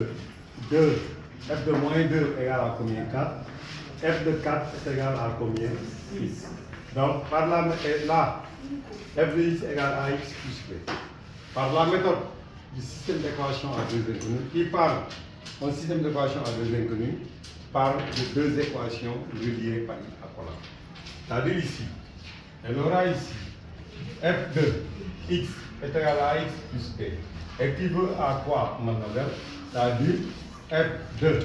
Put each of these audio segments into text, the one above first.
2, f de moins 2 égale à combien? 4. F de 4 est égal à combien? 6. Donc, par là, f de x égale à x plus b. Par la méthode du système d'équation à deux inconnus, qui parle d'un système d'équation à deux inconnus par de deux équations reliées par une accolade. C'est-à-dire ici, elle aura ici f de x est égal à x plus b. Équivaut à quoi, mademoiselle? C'est-à-dire f de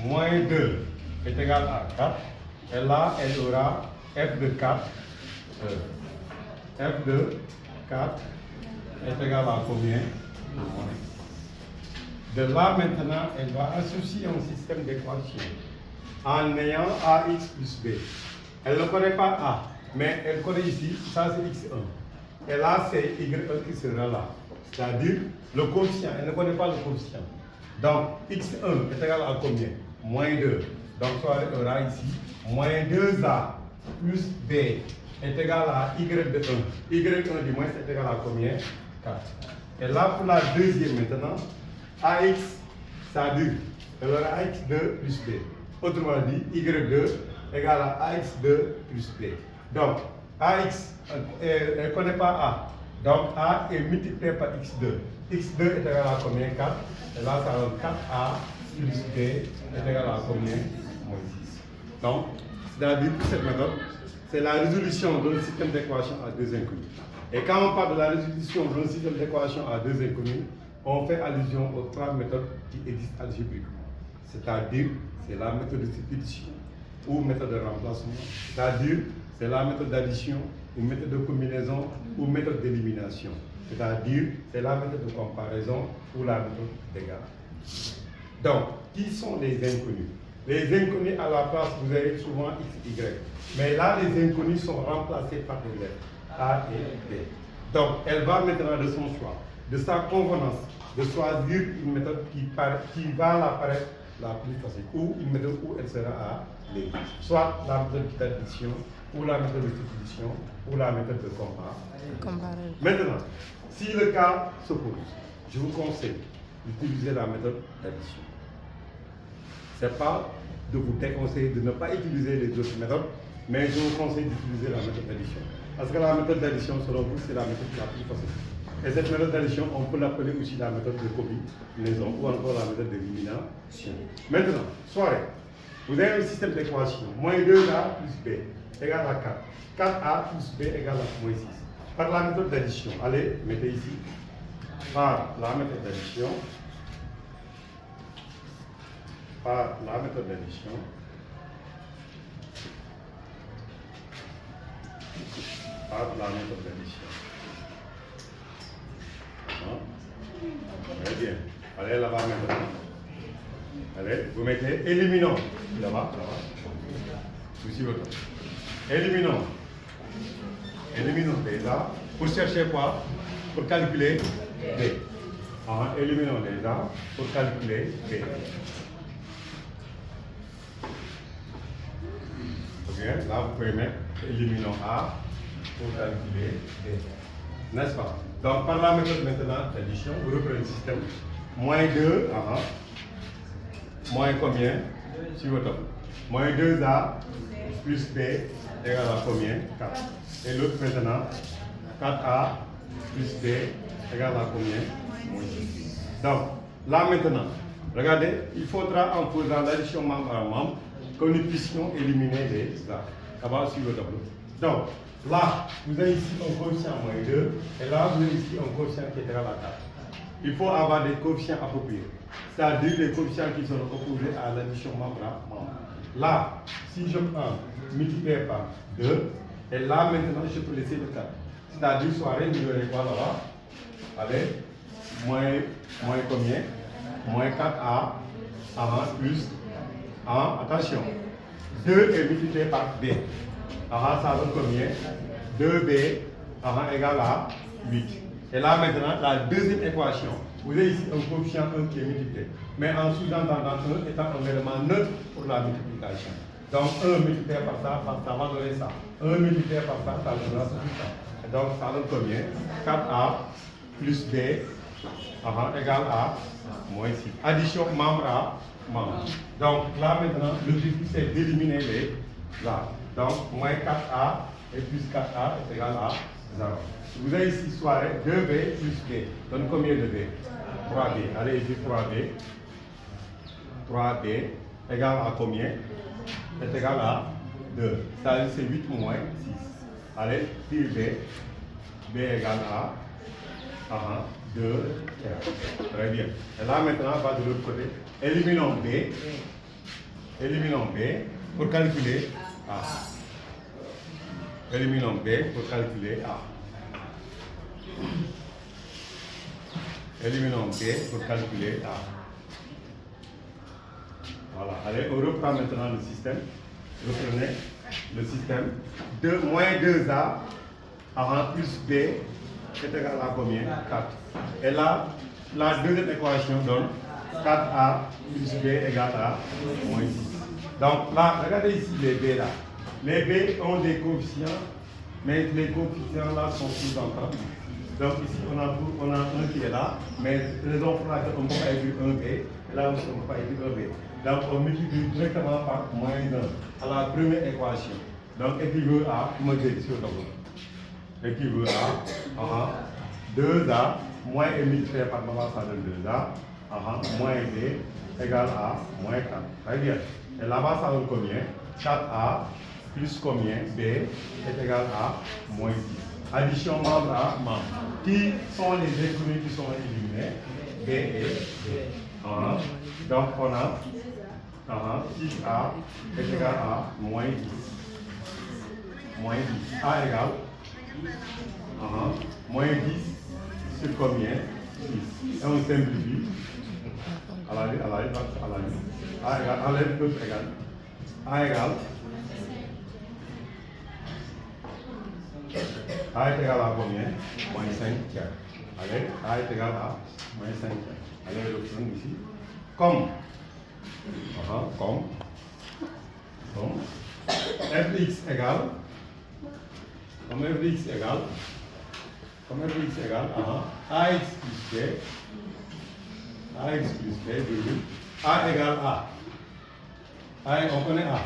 moins 2 est égal à 4. Et là, elle aura f de 4. F de 4 est égal à combien? De là maintenant, elle va associer un système d'équations en ayant ax plus b. Elle ne connaît pas a, mais elle connaît ici, ça c'est x1. Et là c'est y1 qui sera là. C'est-à-dire le coefficient, elle ne connaît pas le coefficient. Donc x1 est égal à combien? Moins 2. Donc ça aura ici moins 2a plus b est égal à y de 1. Y1 du moins est égal à combien? 4. Et là pour la deuxième maintenant, ax, c'est-à-dire elle aura ax2 plus b. Autrement dit, y2 égale à ax2 plus b. Donc ax, elle ne connaît pas a. Donc a est multiplié par x2. x2 est égal à combien? 4. Et là ça donne 4a plus b est égal à combien? Moins 6. Donc, c'est-à-dire que cette méthode, c'est la résolution d'un système d'équations à deux inconnus. Et quand on parle de la résolution d'un système d'équations à deux inconnus, on fait allusion aux trois méthodes qui existent algébriquement. C'est-à-dire, c'est la méthode de substitution ou méthode de remplacement. C'est-à-dire, c'est la méthode d'addition ou méthode de combinaison ou méthode d'élimination. C'est-à-dire, c'est la méthode de comparaison ou la méthode d'égal. Donc, qui sont les inconnus? Les inconnus à la place, vous avez souvent x, y. Mais là, les inconnus sont remplacés par des lettres a et b. Donc, elle va maintenant de son choix, de sa convenance, de choisir une méthode qui va la paraître la plus facile, ou une méthode où elle sera à l'église. Soit la méthode d'addition, ou la méthode de substitution, ou la méthode de comparaison. Maintenant, si le cas se pose, je vous conseille d'utiliser la méthode d'addition. Ce n'est pas de vous déconseiller de ne pas utiliser les autres méthodes, mais je vous conseille d'utiliser la méthode d'addition. Parce que la méthode d'addition, selon vous, c'est la méthode la plus facile. Et cette méthode d'addition, on peut l'appeler aussi la méthode de combinaison ou encore la méthode d'élimination. Maintenant, soirée, vous avez un système d'équation, moins 2a plus b égale à 4. 4a plus b égale à moins 6. Par la méthode d'addition, allez, mettez ici, par la méthode d'addition, par la méthode d'addition, par la méthode d'addition. Très bien. Allez là-bas maintenant. Allez, vous mettez éliminons. Là-bas, là-bas. Souci votre. Éliminons. Éliminons déjà. Pour chercher quoi? Pour calculer b. Éliminons déjà pour calculer b. Bien, là vous pouvez mettre éliminons a pour calculer b. N'est-ce pas? Donc par la méthode maintenant d'addition, vous reprenez le système. Moins 2, moins combien? Sur votre top. Moins 2a plus b égale à combien? 4. Et l'autre maintenant, 4a plus b égale à combien? Moins 6. Donc là maintenant, regardez, il faudra en faisant l'addition membre à membre que nous puissions éliminer les a. Là-bas sur le tableau. Donc là, vous avez ici un coefficient moins 2, et là, vous avez ici un coefficient qui est égal à 4. Il faut avoir des coefficients appropriés, c'est-à-dire les coefficients qui sont opposés à l'addition membre à membre. Là, si je prends multiplié par 2, et là, maintenant, je peux laisser le 4. C'est-à-dire, soirée, vous aurez quoi là-bas? Allez, moins combien? Moins 4a, plus, attention, 2 est multiplié par b. Ça donne combien? 2b égale à 8. Et là maintenant, la deuxième équation, vous avez ici un coefficient 1 qui est multiplié. Mais en sous-entendant 1 étant un élément neutre pour la multiplication. Donc 1 multiplié par ça va donner ça. 1 multiplié par ça donnera ça. Et donc ça donne combien? 4a plus b égale à moins 6. Addition membre à membre. Donc là maintenant, l'objectif c'est d'éliminer les là. Donc moins 4A et plus 4A est égal à 0. Vous avez ici soit 2B plus B. Donne combien de B? 3B. Allez, ici 3B. 3B égale à combien? Est égal à 2. Ça c'est 8 moins 6. Allez, pile B. B égale à 2, 4. Très bien. Et là maintenant, on va de l'autre côté. Éliminons B. Éliminons B pour calculer A. Éliminons B pour calculer A. Éliminons B pour calculer A. Voilà. Allez, on reprend maintenant le système. Reprenez le système. Moins 2A plus B est égal à combien? 4. Et là, la deuxième équation donne 4A plus B égale à moins 6. Donc là, regardez ici les B là. Les B ont des coefficients, mais les coefficients là sont sous-entendus. Donc ici, on a un qui est là, mais raison pour laquelle on ne peut pas écrire un B, et là aussi on ne peut pas écrire un B. Donc on multiplie directement par moins 1 à la première équation. Donc équivaut à, je me dis sur le équivaut à 2A moins et multiplié par moment, ça donne 2A, moins B égale à moins 4. Très bien. Et là-bas, ça donne combien? 4A plus combien? B est égal à moins 6. Addition membre à membre. Qui sont les inconnus qui sont éliminés? B et B. Donc on a 6A est égal à moins 10. Moins 10. A égale moins 10 sur combien? 6. Et on simplifie. À la ligne. A égale, à l'aide plus égale. A égale. A est égal à combien? Moins 5 tiers. Allez, A est égal à moins 5 tiers. Allez, le prendre ici. Comme fx égale, ax plus b, virgule, a égale a. On connaît a.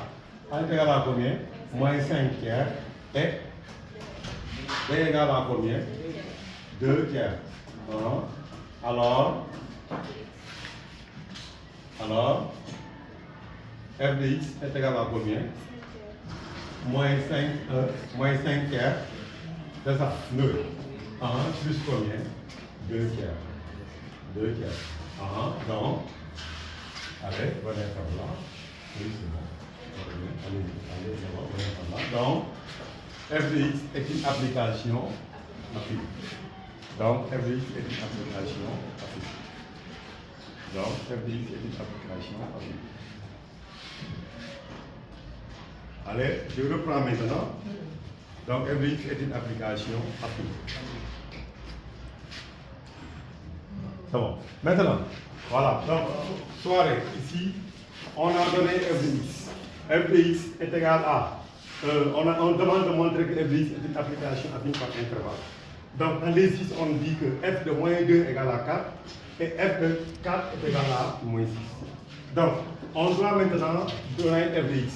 A est égal à combien? Moins 5 tiers. Et b égale à combien? 2 tiers. Alors, f de x est égal à combien? Moins 5 tiers. C'est ça, 9. Plus combien? 2 tiers. 2 tiers. Donc, allez, venez par là. Oui, c'est bon. Allez, c'est bon, venez par là. Donc, f de x est une application appliquée. Donc, f de x est une application appliquée. Donc, f de x est une application appliquée. Allez, je reprends maintenant. Donc, f de x est une application appliquée. C'est bon. Maintenant, voilà. Donc, soirée, ici, on a donné f de x. F de x est égal à. On demande de montrer que f de x est une application appliquée par intervalle. Donc, dans l'exercice, on dit que f de moins 2 égale à 4 et f de 4 est égal à moins 6. Donc, on doit maintenant donner f de x.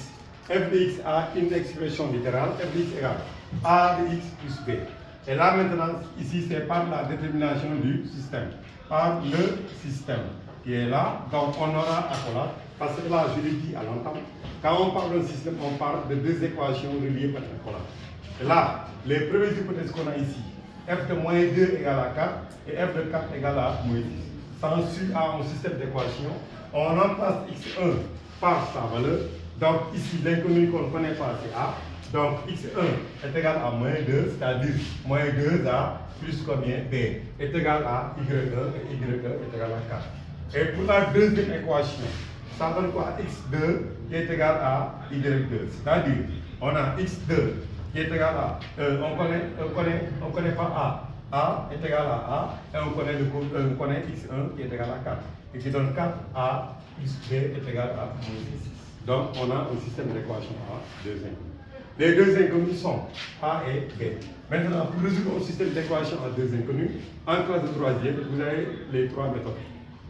F de x a une expression littérale, f de x égale a de x plus b. Et là maintenant, ici c'est par la détermination du système, par le système qui est là. Donc on aura accolade, parce que là je l'ai dit à longtemps, quand on parle d'un système, on parle de deux équations reliées par accolade. Et là, les premières hypothèses qu'on a ici, f de moins 2 égale à 4 et f de 4 égale à moins 10. S'ensuit à un système d'équations, on remplace x1 par sa valeur. Donc ici, l'inconnu qu'on ne connaît pas, c'est A. Donc x1 est égal à moins 2, c'est-à-dire moins 2A plus combien? B est égal à y1 et y1 est égal à 4. Et pour la deuxième équation, ça donne quoi? x2 qui est égal à y2. C'est-à-dire, on a x2 qui est égal à, on connaît pas A. A est égal à A et on connaît x1 qui est égal à 4. Et qui donne 4A plus B est égal à moins 6. Donc, on a un système d'équation à deux inconnus. Les deux inconnus sont A et B. Maintenant, pour résoudre un système d'équation à deux inconnus, en classe de troisième, vous avez les trois méthodes.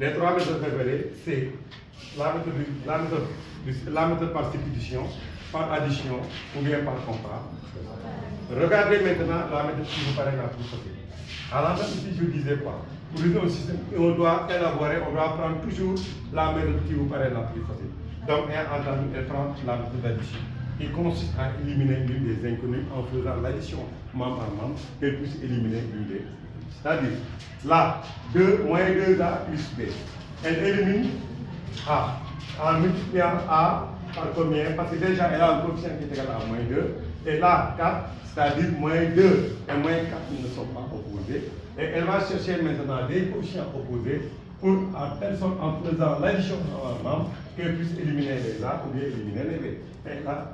Les trois méthodes révélées, c'est la méthode par substitution, par addition ou bien par contrat. Regardez maintenant la méthode qui vous paraît la plus facile. À l'entame ici, je disais quoi? Pour résoudre un système, on doit élaborer, on doit prendre toujours la méthode qui vous paraît la plus facile. Donc, elle prend la méthode d'addition, qui consiste à éliminer l'une des inconnues en faisant l'addition membre à membre, qu'elle puisse éliminer l'une des. C'est-à-dire, là, 2 moins 2A plus B. Elle élimine A en multipliant A par combien? Parce que déjà, elle a un coefficient qui est égal à moins 2. Et là, 4, c'est-à-dire moins 2 et moins 4 ne sont pas opposés. Et elle va chercher maintenant des coefficients opposés pour, en faisant l'addition normalement, qu'elle puisse éliminer les A ou bien éliminer les B. Et là,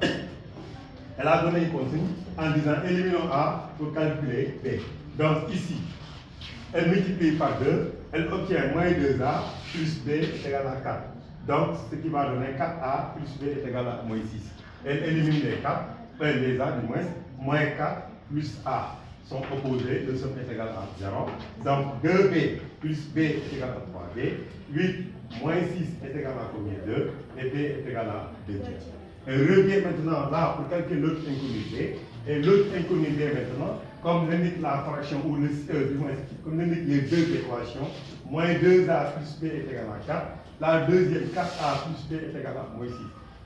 elle a donné une consigne en disant éliminons A pour calculer B. Donc ici, elle multiplie par 2, elle obtient moins 2A plus B est égal à 4. Donc, ce qui va donner 4A plus B est égal à moins 6. Elle élimine les 4, les A du moins 4 plus A sont opposés, le somme est égal à 0. Donc, 2B plus B est égal à 3B, 8 moins 6 est égal à combien? 2, et B est égal à 2 tiers. Elle revient maintenant là pour calculer l'autre inconnue. Et l'autre inconnue maintenant, comme l'indique la fraction ou le comme l'indique les deux équations, moins 2A plus B est égal à 4. La deuxième, 4A plus B est égal à moins 6.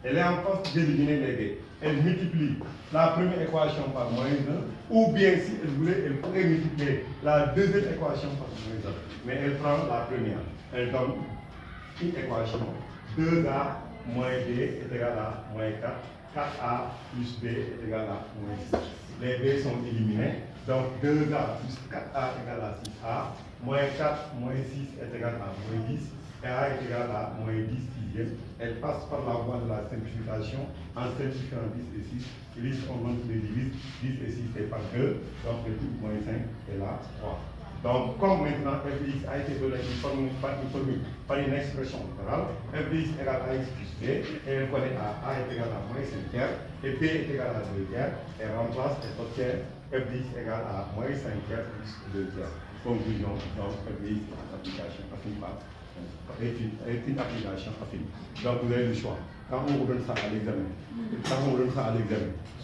Elle est en phase d'éliminer les B. Elle multiplie la première équation par moins 1, ou bien si elle voulait, elle pourrait multiplier la deuxième équation par moins 1. Mais elle prend la première. Elle donne une équation. 2A moins B est égal à moins 4. 4A plus B est égal à moins 6. Les B sont éliminés. Donc 2A plus 4A égale à 6A. Moins 4 moins 6 est égal à moins 10. Et A est égal à moins 10 sixième. Elle passe par la voie de la simplification en simplifiant 10 et 6. Et ici, on monte les divises. 10 et 6 c'est par 2. Donc le tout moins 5 est là 3. Donc, comme maintenant fx a été donné par une expression littérale, fx égale à x plus b, et elle connaît a est égal à moins 5 tiers, et b est égal à 2 tiers, elle remplace et obtient fx égale à moins 5 tiers plus 2 tiers. Conclusion, donc fx est une application affine est une application affine. Donc vous avez le choix. Quand on vous donne ça à l'examen,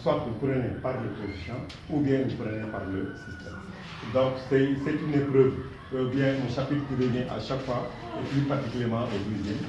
soit vous prenez par le coefficient, ou bien vous prenez par le système. Donc c'est une épreuve, bien un chapitre qui revient à chaque fois, et plus particulièrement au deuxième.